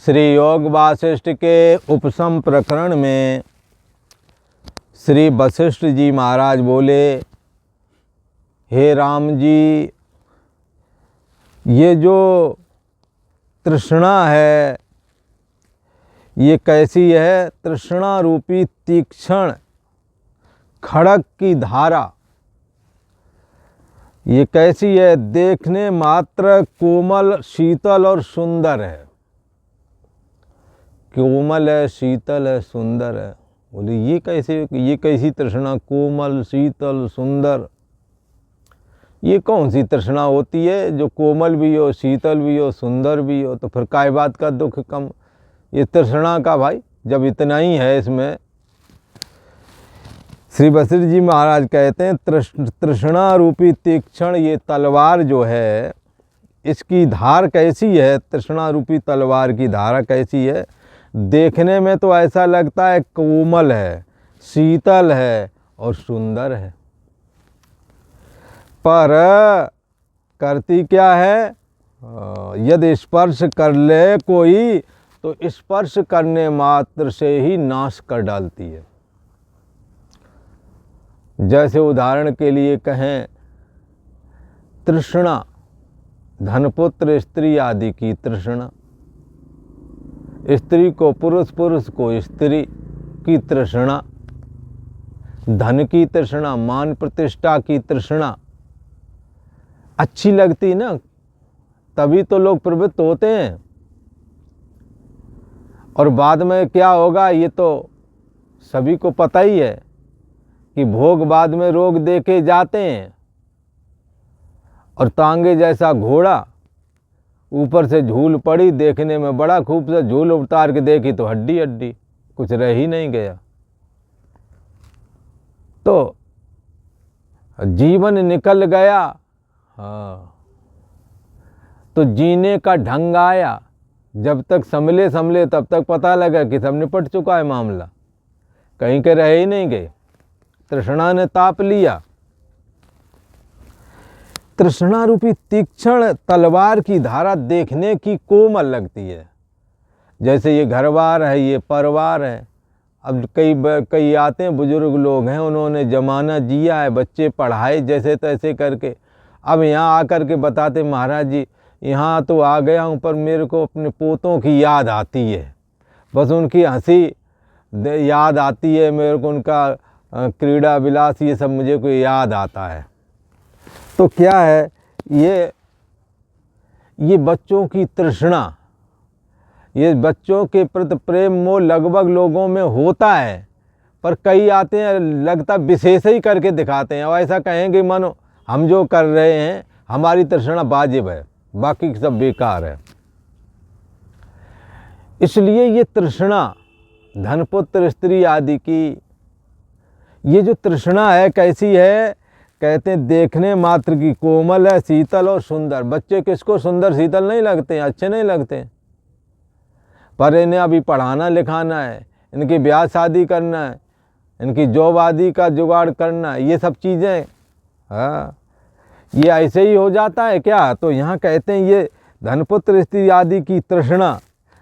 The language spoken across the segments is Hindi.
श्री योग वासिष्ठ के उपसम प्रकरण में श्री वशिष्ठ जी महाराज बोले, हे राम जी, ये जो तृष्णा है ये कैसी है? तृष्णा रूपी तीक्ष्ण खड़ग की धारा ये कैसी है? देखने मात्र कोमल, शीतल और सुंदर है। कोमल है, शीतल है, सुंदर है। बोले ये कैसी तृष्णा? कोमल, शीतल, सुंदर, ये कौन सी तृष्णा होती है जो कोमल भी हो, शीतल भी हो, सुंदर भी हो? तो फिर काय बात का दुख कम ये तृष्णा का भाई, जब इतना ही है इसमें। श्री वशिष्ठ जी महाराज कहते हैं, तृष्णा रूपी तीक्ष्ण ये तलवार जो है, इसकी धार कैसी है? तृष्णा रूपी तलवार की धारा कैसी है? देखने में तो ऐसा लगता है कोमल है, शीतल है और सुंदर है, पर करती क्या है? यदि स्पर्श कर ले कोई तो स्पर्श करने मात्र से ही नाश कर डालती है। जैसे उदाहरण के लिए कहें, तृष्णा, धनपुत्र स्त्री आदि की तृष्णा, स्त्री को पुरुष, पुरुष को स्त्री की तृष्णा, धन की तृष्णा, मान प्रतिष्ठा की तृष्णा अच्छी लगती ना, तभी तो लोग प्रवृत्त होते हैं। और बाद में क्या होगा ये तो सभी को पता ही है कि भोग बाद में रोग देके जाते हैं। और तांगे जैसा घोड़ा, ऊपर से झूल पड़ी, देखने में बड़ा खूबसूरत, झूल उतार के देखी तो हड्डी हड्डी, कुछ रह ही नहीं गया। तो जीवन निकल गया, हाँ, तो जीने का ढंग आया। जब तक संभले तब तक पता लगा कि सब निपट चुका है मामला, कहीं के रह ही नहीं गए। तृष्णा ने ताप लिया। तृष्णा रूपी तीक्ष्ण तलवार की धारा देखने की कोमल लगती है। जैसे ये घरवार है, ये परिवार है। अब कई आते हैं, बुजुर्ग लोग हैं, उन्होंने ज़माना जिया है, बच्चे पढ़ाए जैसे तैसे करके, अब यहाँ आकर के बताते, महाराज जी यहाँ तो आ गया हूँ पर मेरे को अपने पोतों की याद आती है, बस उनकी हंसी याद आती है मेरे को, उनका क्रीड़ा विलास ये सब मुझे को याद आता है। तो क्या है ये बच्चों की तृष्णा, ये बच्चों के प्रति प्रेम मोह लगभग लोगों में होता है, पर कई आते हैं लगता विशेष ही करके दिखाते हैं और ऐसा कहेंगे मानो हम जो कर रहे हैं हमारी तृष्णा वाजिब है, बाकी सब बेकार है। इसलिए ये तृष्णा, धनपुत्र स्त्री आदि की ये जो तृष्णा है कैसी है? कहते हैं देखने मात्र की कोमल है, शीतल और सुंदर। बच्चे किसको सुंदर शीतल नहीं लगते हैं, अच्छे नहीं लगते हैं, पर इन्हें अभी पढ़ाना लिखाना है, इनकी ब्याह शादी करना है, इनकी जॉब आदि का जुगाड़ करना है, ये सब चीज़ें, हाँ, ये ऐसे ही हो जाता है क्या? तो यहाँ कहते हैं ये धनपुत्र स्त्री आदि की तृष्णा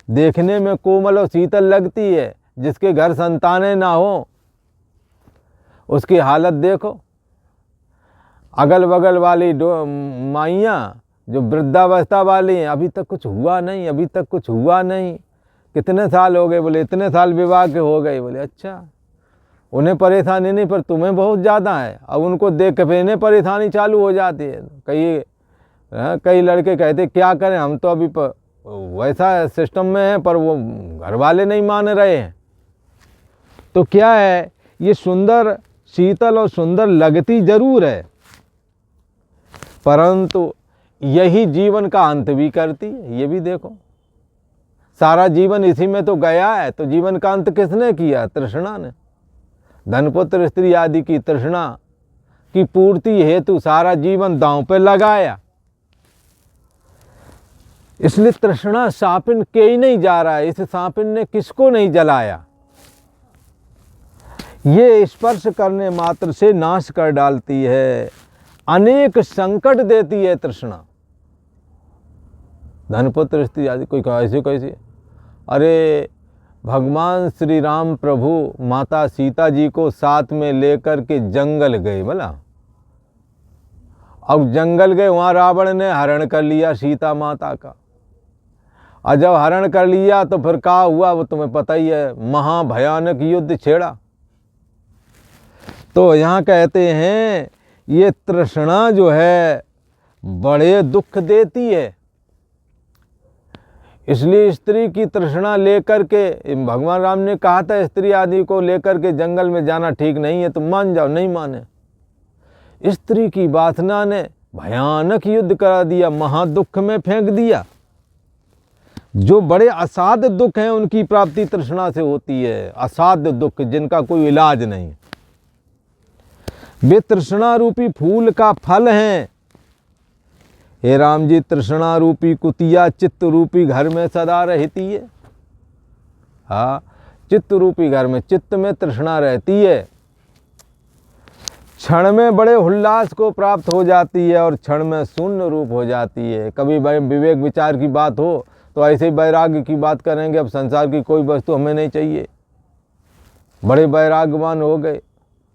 देखने में कोमल और शीतल लगती है। जिसके घर संतानें ना हो उसकी हालत देखो। अगल बगल वाली माइयाँ जो वृद्धावस्था वाली हैं, अभी तक कुछ हुआ नहीं, अभी तक कुछ हुआ नहीं, कितने साल हो गए? बोले इतने साल विवाह के हो गए। बोले अच्छा, उन्हें परेशानी नहीं पर तुम्हें बहुत ज़्यादा है। अब उनको देख के फिर इन्हें परेशानी चालू हो जाती है। कई लड़के कहते क्या करें, हम तो अभी वैसा सिस्टम में हैं पर वो घर वाले नहीं मान रहे हैं। तो क्या है, ये सुंदर, शीतल और सुंदर लगती जरूर है, परंतु यही जीवन का अंत भी करती है। ये भी देखो, सारा जीवन इसी में तो गया है, तो जीवन का अंत किसने किया? तृष्णा ने। धनपुत्र स्त्री आदि की तृष्णा की पूर्ति हेतु सारा जीवन दांव पे लगाया। इसलिए तृष्णा सांपिन के ही नहीं जा रहा है। इस सांपिन ने किसको नहीं जलाया? ये स्पर्श करने मात्र से नाश कर डालती है, अनेक संकट देती है तृष्णा। धनपुत्र स्त्री आदि कोई कैसे कैसे, अरे भगवान श्री राम प्रभु माता सीता जी को साथ में लेकर के जंगल गए। बोला अब जंगल गए, वहाँ रावण ने हरण कर लिया सीता माता का। और जब हरण कर लिया तो फिर क्या हुआ वो तुम्हें पता ही है, महाभयानक युद्ध छेड़ा। तो यहाँ कहते हैं ये तृष्णा जो है बड़े दुख देती है। इसलिए स्त्री की तृष्णा लेकर के भगवान राम ने कहा था स्त्री आदि को लेकर के जंगल में जाना ठीक नहीं है, तुम मान जाओ, नहीं माने। स्त्री की वासना ने भयानक युद्ध करा दिया, महादुख में फेंक दिया। जो बड़े असाध्य दुख हैं उनकी प्राप्ति तृष्णा से होती है, असाध्य दुख जिनका कोई इलाज नहीं। वे तृष्णा रूपी फूल का फल हैं। हे राम जी, तृष्णा रूपी कुतिया चित्त रूपी घर में सदा रहती है। हाँ, चित्त रूपी घर में, चित्त में तृष्णा रहती है। क्षण में बड़े उल्लास को प्राप्त हो जाती है और क्षण में शून्य रूप हो जाती है। कभी विवेक विचार की बात हो तो ऐसे ही वैराग्य की बात करेंगे, अब संसार की कोई वस्तु हमें नहीं चाहिए। बड़े वैराग्यवान हो गए,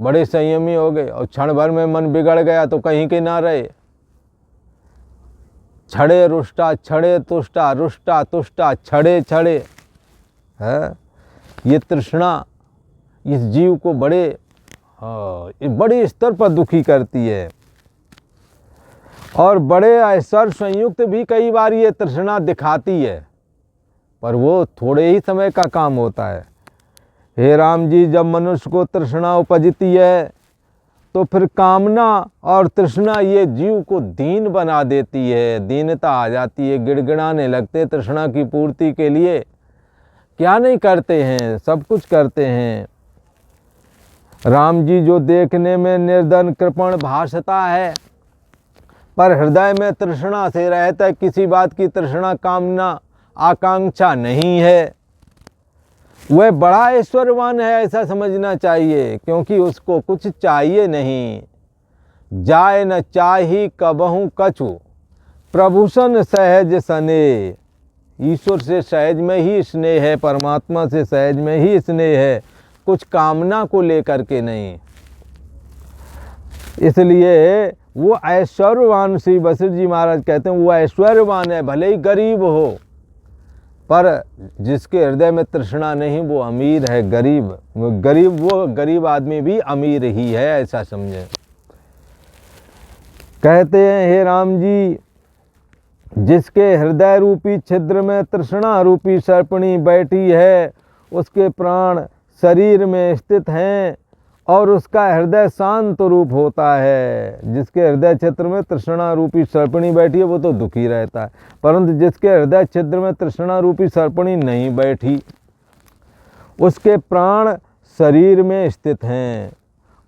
बड़े संयमी हो गए और क्षण भर में मन बिगड़ गया तो कहीं के ना रहे। छड़े रुष्टा, छड़े तुष्टा, रुष्टा तुष्टा, छड़े छड़े है। ये तृष्णा इस जीव को बड़े स्तर पर दुखी करती है। और बड़े ऐश्वर्य संयुक्त भी कई बार ये तृष्णा दिखाती है, पर वो थोड़े ही समय का काम होता है। हे राम जी, जब मनुष्य को तृष्णा उपजती है तो फिर कामना और तृष्णा ये जीव को दीन बना देती है, दीनता आ जाती है, गिड़गिड़ाने लगते तृष्णा की पूर्ति के लिए। क्या नहीं करते हैं, सब कुछ करते हैं। राम जी जो देखने में निर्धन कृपण भासता है पर हृदय में तृष्णा से रहता है, किसी बात की तृष्णा कामना आकांक्षा नहीं है, वह बड़ा ऐश्वर्यवान है ऐसा समझना चाहिए, क्योंकि उसको कुछ चाहिए नहीं। जाय न चाही कबहू कछु, प्रभुसन सहज सने। ईश्वर से सहज में ही स्नेह है, परमात्मा से सहज में ही स्नेह है, कुछ कामना को लेकर के नहीं। इसलिए वो ऐश्वर्यवान, श्री वशिष्ठ जी महाराज कहते हैं वो ऐश्वर्यवान है, भले ही गरीब हो, पर जिसके हृदय में तृष्णा नहीं वो अमीर है। वो गरीब आदमी भी अमीर ही है, ऐसा समझे। कहते हैं हे राम जी, जिसके हृदय रूपी छिद्र में तृष्णा रूपी सर्पणी बैठी है, उसके प्राण शरीर में स्थित हैं और उसका हृदय शांत रूप होता है। जिसके हृदय छिद्र में तृष्णा रूपी सर्पणी बैठी है वो तो दुखी रहता है, परंतु जिसके हृदय छिद्र में तृष्णा रूपी सर्पणी नहीं बैठी, उसके प्राण शरीर में स्थित हैं।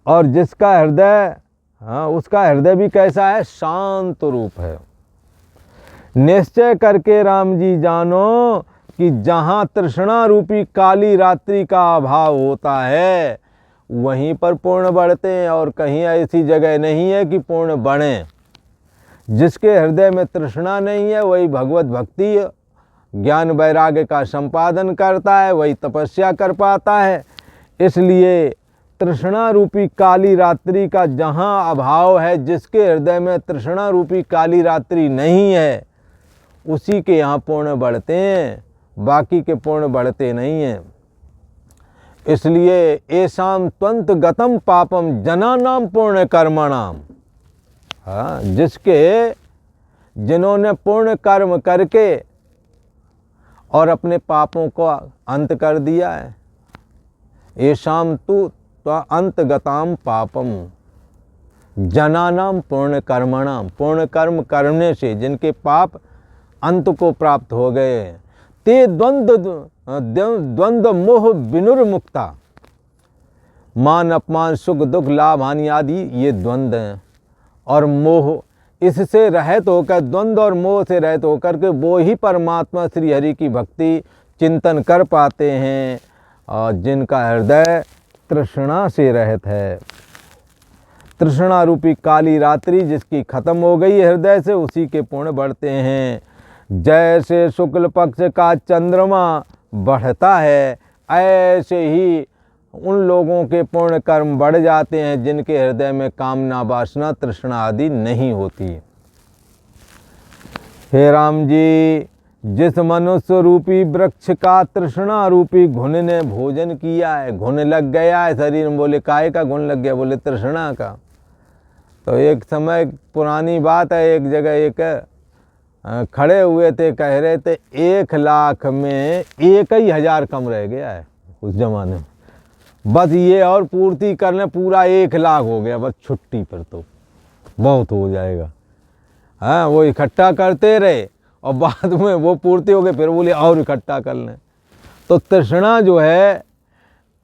और जिसका हृदय, उसका हृदय भी कैसा है, शांत रूप है। निश्चय करके राम जी जानो कि जहाँ तृष्णा रूपी काली रात्रि का अभाव होता है वहीं पर पूर्ण बढ़ते हैं, और कहीं ऐसी जगह नहीं है कि पूर्ण बढ़ें। जिसके हृदय में तृष्णा नहीं है वही भगवत भक्ति ज्ञान वैराग्य का संपादन करता है, वही तपस्या कर पाता है। इसलिए तृष्णा रूपी काली रात्रि का जहाँ अभाव है, जिसके हृदय में तृष्णा रूपी काली रात्रि नहीं है उसी के यहाँ पूर्ण बढ़ते हैं, बाकी के पूर्ण बढ़ते नहीं हैं। इसलिए ऐसाम त्वंत गतम पापम जनानाम पूर्ण कर्मणाम। जिन्होंने पूर्ण कर्म करके और अपने पापों को अंत कर दिया है, ऐसाम तु अंतगताम पापम जनानाम पूर्ण कर्मणाम। पूर्ण कर्म करने से जिनके पाप अंत को प्राप्त हो गए, ते द्वंद्व मोह विनुर्मुक्ता। मान अपमान सुख दुख लाभ हानि आदि ये द्वंद्व हैं, और मोह इससे रहित होकर, द्वंद्व और मोह से रहित होकर के वो ही परमात्मा श्री हरि की भक्ति चिंतन कर पाते हैं, और जिनका हृदय तृष्णा से रहित है। तृष्णा रूपी काली रात्रि जिसकी खत्म हो गई है हृदय से, उसी के पुण्य बढ़ते हैं। जैसे शुक्ल पक्ष का चंद्रमा बढ़ता है, ऐसे ही उन लोगों के पुण्य कर्म बढ़ जाते हैं जिनके हृदय में कामना, वासना, तृष्णा आदि नहीं होती। हे राम जी, जिस मनुष्य रूपी वृक्ष का तृष्णा रूपी घुन ने भोजन किया है, घुन लग गया है शरीर में, बोले काय का घुन लग गया, बोले तृष्णा का। तो एक समय पुरानी बात है, एक जगह एक खड़े हुए थे, कह रहे थे 1,00,000 में 1,000 कम रह गया है उस जमाने में, बस ये और पूर्ति करने पूरा 1,00,000 हो गया, बस छुट्टी पर तो बहुत हो जाएगा। हाँ, वो इकट्ठा करते रहे और बाद में वो पूर्ति हो गए, फिर बोले और इकट्ठा कर लें। तो तृष्णा जो है,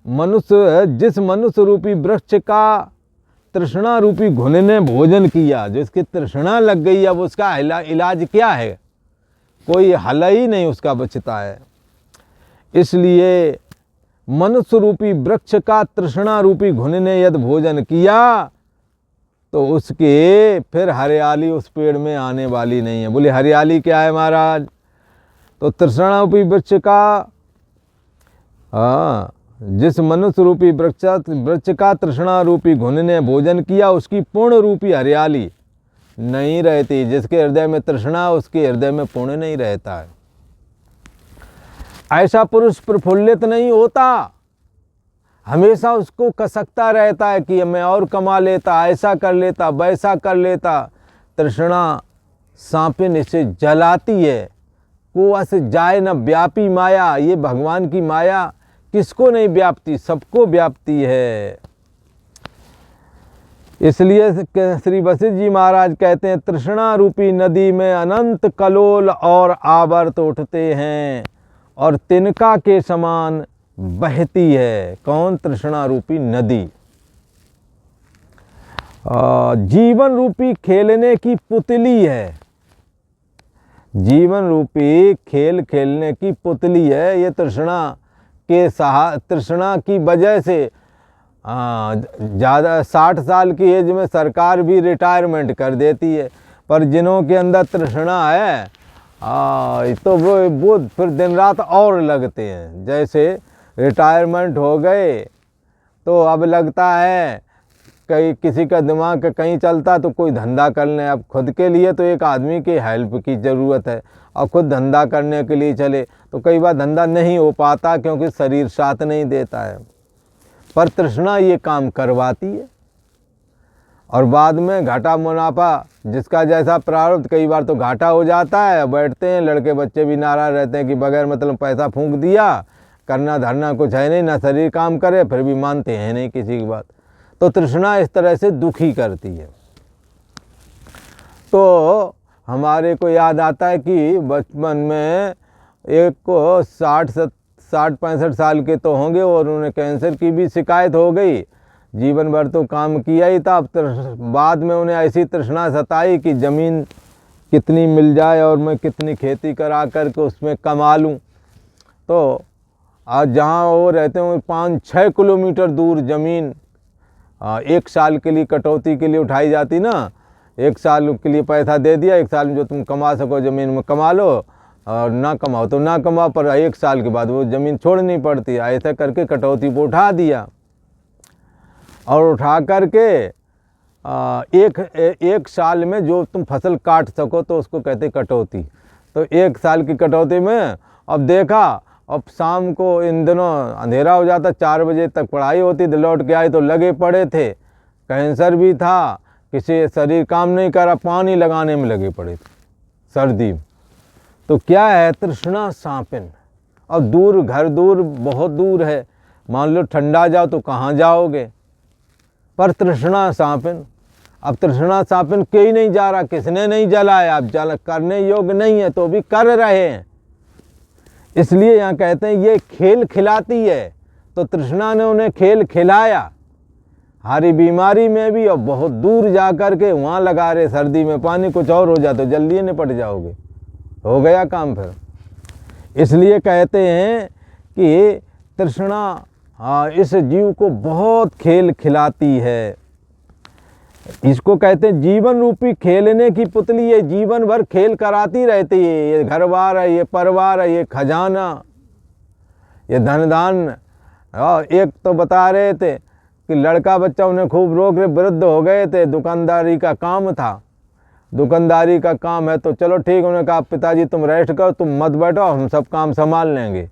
मनुष्य जिस मनुष्य रूपी वृक्ष का तृष्णा रूपी घुन ने भोजन किया, जिसकी तृष्णा लग गई, अब उसका इलाज क्या है? कोई हल ही नहीं उसका बचता है। इसलिए मनुष्य रूपी वृक्ष का तृष्णा रूपी घुन ने यदि भोजन किया तो उसके फिर हरियाली उस पेड़ में आने वाली नहीं है। बोले हरियाली क्या है महाराज? तो तृष्णा रूपी वृक्ष का, जिस मनुष्य रूपी वृक्ष का तृष्णा रूपी घुन ने भोजन किया, उसकी पूर्ण रूपी हरियाली नहीं रहती। जिसके हृदय में तृष्णा, उसके हृदय में पुण्य नहीं रहता है। ऐसा पुरुष प्रफुल्लित नहीं होता, हमेशा उसको कसकता रहता है कि मैं और कमा लेता, ऐसा कर लेता, वैसा कर लेता। तृष्णा सांपिन इसे जलाती है। कुआं से जाए न व्यापी माया, ये भगवान की माया किसको नहीं व्यापती, सबको व्यापती है। इसलिए श्री वशिष्ठ जी महाराज कहते हैं, तृष्णा रूपी नदी में अनंत कलोल और आवर्त उठते हैं और तिनका के समान बहती है। कौन? तृष्णा रूपी नदी। जीवन रूपी खेलने की पुतली है, जीवन रूपी खेल खेलने की पुतली है। ये तृष्णा की वजह से ज़्यादा 60 साल की एज में सरकार भी रिटायरमेंट कर देती है, पर जिन्हों के अंदर तृष्णा है तो वो फिर दिन रात और लगते हैं। जैसे रिटायरमेंट हो गए तो अब लगता है कहीं किसी का दिमाग कहीं चलता तो कोई धंधा कर लें। अब खुद के लिए तो एक आदमी की हेल्प की ज़रूरत है और खुद धंधा करने के लिए चले तो कई बार धंधा नहीं हो पाता क्योंकि शरीर साथ नहीं देता है। पर तृष्णा ये काम करवाती है और बाद में घाटा मुनाफा जिसका जैसा प्रारब्ध, कई बार तो घाटा हो जाता है। बैठते हैं लड़के बच्चे भी नाराज रहते हैं कि बगैर मतलब पैसा फूंक दिया, करना धरना कुछ है नहीं, ना शरीर काम करे, फिर भी मानते हैं नहीं किसी की बात। तो तृष्णा इस तरह से दुखी करती है। तो हमारे को याद आता है कि बचपन में एक को 60-65 साल के तो होंगे और उन्हें कैंसर की भी शिकायत हो गई। जीवन भर तो काम किया ही था, अब बाद में उन्हें ऐसी तृष्णा सताई कि ज़मीन कितनी मिल जाए और मैं कितनी खेती करा कर के उसमें कमा लूँ। तो आज जहाँ वो रहते हैं 5-6 किलोमीटर दूर ज़मीन 1 साल के लिए कटौती के लिए उठाई जाती ना। 1 साल के लिए पैसा दे दिया, 1 साल में जो तुम कमा सको ज़मीन में कमा लो और ना कमाओ तो ना कमाओ, पर 1 साल के बाद वो ज़मीन छोड़नी पड़ती है। ऐसा करके कटौती को उठा दिया और उठा करके एक साल में जो तुम फसल काट सको तो उसको कहते कटौती। तो 1 साल की कटौती में अब देखा, अब शाम को इन दिनों अंधेरा हो जाता, 4 बजे तक पढ़ाई होती, लौट के आए तो लगे पड़े थे, कैंसर भी था, किसी शरीर काम नहीं करा, पानी लगाने में लगे पड़े थे सर्दी में। तो क्या है? तृष्णा सांपिन। और दूर, घर दूर, बहुत दूर है, मान लो ठंडा जाओ तो कहाँ जाओगे, पर तृष्णा सांपिन। अब तृष्णा सांपिन कोई नहीं जा रहा, किसने नहीं जलाया, अब जल करने योग्य नहीं है तो भी कर रहे हैं। इसलिए यहाँ कहते हैं ये खेल खिलाती है, तो तृष्णा ने उन्हें खेल खिलाया। हरी बीमारी में भी और बहुत दूर जा कर के वहाँ लगा रहे, सर्दी में पानी कुछ और हो जाए तो जल्दी निपट जाओगे, हो गया काम फिर। इसलिए कहते हैं कि तृष्णा हाँ, इस जीव को बहुत खेल खिलाती है। इसको कहते हैं जीवन रूपी खेलने की पुतली। ये जीवन भर खेल कराती रहती है। ये घर बार है, ये परिवार है, ये खजाना, ये धनदान। एक तो बता रहे थे कि लड़का बच्चा उन्हें खूब रोक रहे, वृद्ध हो गए थे, दुकानदारी का काम था, दुकानदारी का काम है तो चलो ठीक। उन्होंने कहा पिताजी तुम रेस्ट करो, तुम मत बैठो, हम सब काम संभाल लेंगे।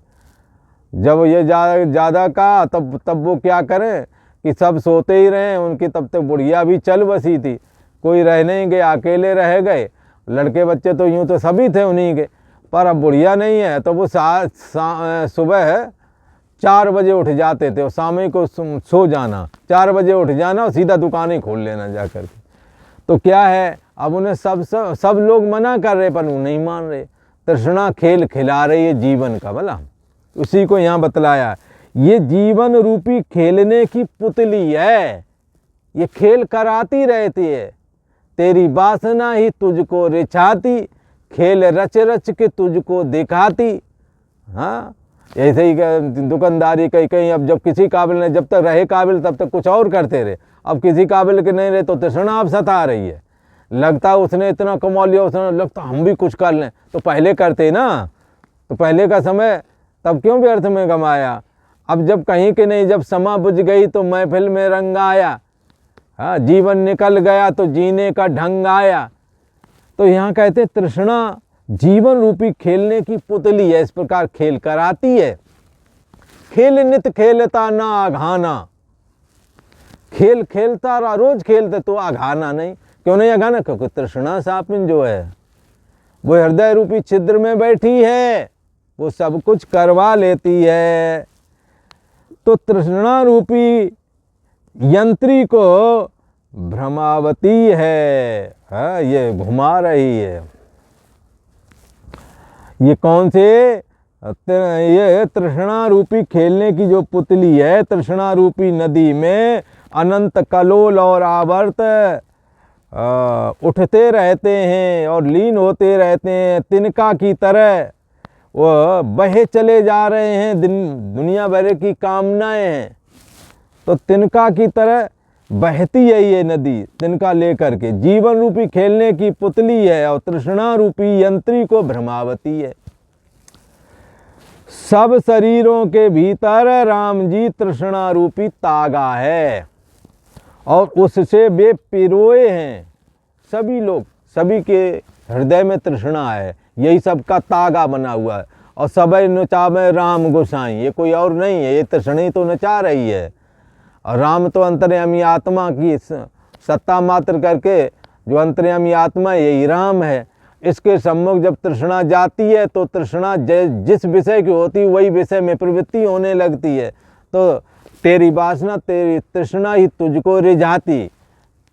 जब ये ज़्यादा कहा तब वो क्या करें कि सब सोते ही रहे। उनकी तब तक बुढ़िया भी चल बसी थी, कोई रह नहीं गए, अकेले रह गए। लड़के बच्चे तो यूँ तो सभी थे उन्हीं के, पर अब बुढ़िया नहीं है तो वो सुबह 4 बजे उठ जाते थे और शाम को सो जाना, 4 बजे उठ जाना और सीधा दुकान ही खोल लेना जा कर के। तो क्या है, अब उन्हें सब लोग मना कर रहे पर वो नहीं मान रहे। तृष्णा खेल खिला रही है जीवन का। भला उसी को यहाँ बतलाया, ये जीवन रूपी खेलने की पुतली है, ये खेल कराती रहती है। तेरी वासना ही तुझको रिझाती, खेल रच रच के तुझको दिखाती। हाँ, ऐसे ही दुकानदारी कहीं अब जब किसी काबिल नहीं, जब तक रहे काबिल तब तक कुछ और करते रहे। अब किसी काबिल के नहीं रहे तो तृष्णा अब सता रही है। लगता उसने इतना कमा लिया, उसने लगता हम भी कुछ कर लें, तो पहले करते ना। तो पहले का समय तब क्यों व्यर्थ में गमाया। अब जब कहीं के नहीं, जब समा बुझ गई तो महफिल में रंग आया। हाँ, जीवन निकल गया तो जीने का ढंग आया। तो यहाँ कहते तृष्णा जीवन रूपी खेलने की पुतली है, इस प्रकार खेल कराती है। खेल नित खेलता ना आघाना, खेल खेलता रहा, रोज खेलते तो आघाना नहीं। क्यों नहीं आघाना? क्योंकि तृष्णा सापिन जो है वो हृदय रूपी छिद्र में बैठी है, वो सब कुछ करवा लेती है। तो तृष्णा रूपी यंत्री को भ्रमावती है। हाँ, ये घुमा रही है। ये कौन से? ये तृष्णा रूपी खेलने की जो पुतली है, तृष्णा रूपी नदी में अनंत कलोल और आवर्त उठते रहते हैं और लीन होते रहते हैं। तिनका की तरह वो बहे चले जा रहे हैं। दुनिया भर की कामनाएं हैं तो तिनका की तरह बहती है ये नदी, तिनका लेकर के। जीवन रूपी खेलने की पुतली है और तृष्णा रूपी यंत्री को भ्रमावती है। सब शरीरों के भीतर राम जी तृष्णा रूपी तागा है और उससे वे पिरोए हैं। सभी लोग, सभी के हृदय में तृष्णा है, यही सबका तागा बना हुआ है। और सबे नचावे राम गोसाई, ये कोई और नहीं है, ये तृष्णा ही तो नचा रही है। और राम तो अंतर्यामी आत्मा की सत्ता मात्र करके, जो अंतर्यामी आत्मा है यही राम है। इसके सम्मुख जब तृष्णा जाती है तो तृष्णा जिस विषय की होती है वही विषय में प्रवृत्ति होने लगती है। तो तेरी वासना, तेरी तृष्णा ही तुझको रिझाती।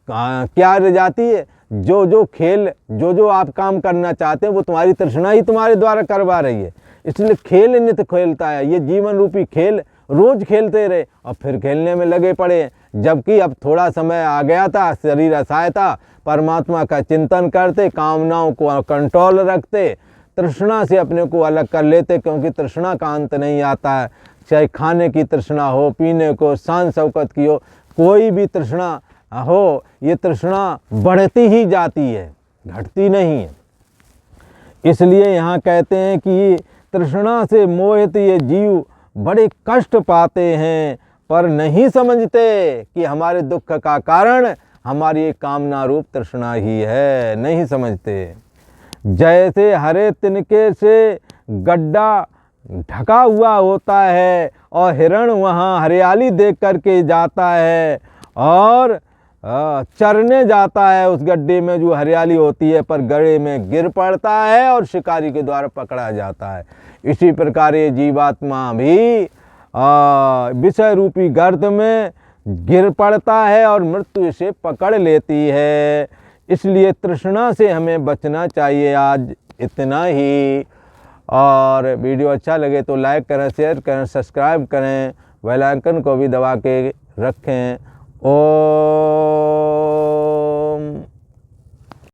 क्या रिझाती है? जो खेल, जो आप काम करना चाहते हैं वो तुम्हारी तृष्णा ही तुम्हारे द्वारा करवा रही है। इसलिए खेल नित खेलता है। ये जीवन रूपी खेल रोज खेलते रहे और फिर खेलने में लगे पड़े। जबकि अब थोड़ा समय आ गया था, शरीर असहाय था, परमात्मा का चिंतन करते, कामनाओं को कंट्रोल रखते, तृष्णा से अपने को अलग कर लेते। क्योंकि तृष्णा का अंत नहीं आता है। चाहे खाने की तृष्णा हो, पीने को, शान शौकत की हो, कोई भी तृष्णा हो, ये तृष्णा बढ़ती ही जाती है, घटती नहीं है। इसलिए यहाँ कहते हैं कि तृष्णा से मोहित ये जीव बड़े कष्ट पाते हैं, पर नहीं समझते कि हमारे दुख का कारण हमारी कामना रूप तृष्णा ही है। नहीं समझते। जैसे हरे तिनके से गड्ढा ढका हुआ होता है और हिरण वहाँ हरियाली देख करके जाता है और चरने जाता है उस गड्ढे में जो हरियाली होती है, पर गड्ढे में गिर पड़ता है और शिकारी के द्वारा पकड़ा जाता है। इसी प्रकार ये जीवात्मा भी विषय रूपी गर्त में गिर पड़ता है और मृत्यु से पकड़ लेती है। इसलिए तृष्णा से हमें बचना चाहिए। आज इतना ही। और वीडियो अच्छा लगे तो लाइक करें, शेयर करें, सब्सक्राइब करें, बेल आइकन को भी दबा के रखें। ओ